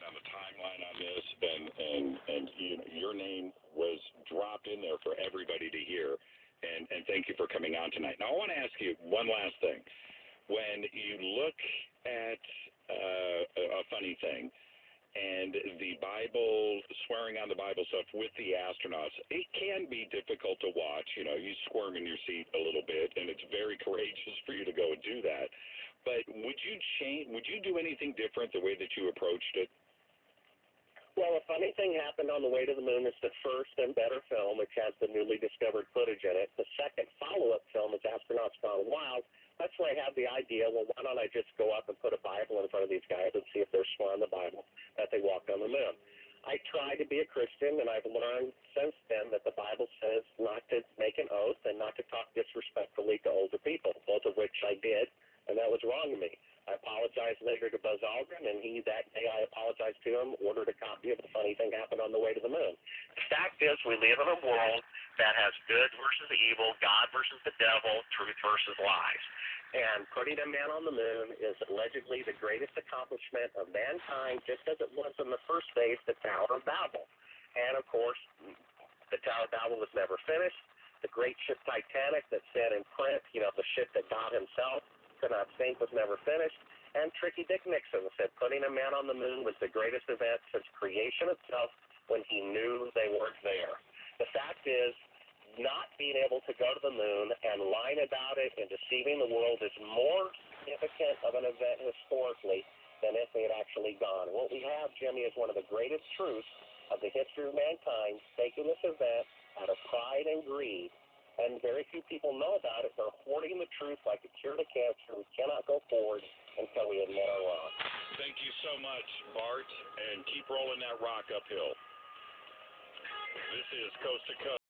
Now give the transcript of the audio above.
on the timeline on this, and your name was dropped in there for everybody to hear. And thank you for coming on tonight. Now, I want to ask you one last thing. When you look at a funny thing, and the Bible, swearing on the Bible stuff with the astronauts, it can be difficult to watch. You squirm in your seat a little bit, and it's very courageous for you to go and do that. But would you do anything different the way that you approached it? Well, a funny thing happened on the way to the moon. It's the first and better film, which has the newly discovered footage in it. The second follow-up film is Astronauts Gone Wild. That's where I had the idea, well, why don't I just go up and put a Bible in front of these guys and see if they're swearing the Bible that they walked on the moon. I try to be a Christian, and I've learned since then that the Bible says not to make an oath and not to talk disrespectfully to older people, both of which I did, and that was wrong to me. I apologized later to Buzz Aldrin, and he, that day I apologized to him, ordered a copy of The Funny Thing Happened on the Way to the Moon. The fact is, we live in a world that has good versus evil, God versus the devil, truth versus lies. And putting a man on the moon is allegedly the greatest accomplishment of mankind, just as it was in the first phase, the Tower of Babel. And, of course, the Tower of Babel was never finished. The great ship Titanic that said in print, the ship that God himself could not sink, was never finished. And Tricky Dick Nixon said putting a man on the moon was the greatest event since creation itself when he knew they weren't there. The fact is, not being able to go to the moon and lying about it and deceiving the world is more significant of an event historically than if they had actually gone. What we have, Jimmy, is one of the greatest truths of the history of mankind, taking this event out of pride and greed. And very few people know about it. They're hoarding the truth like a cure to cancer. We cannot go forward until we admit our wrong. Thank you so much, Bart, and keep rolling that rock uphill. This is Coast to Coast.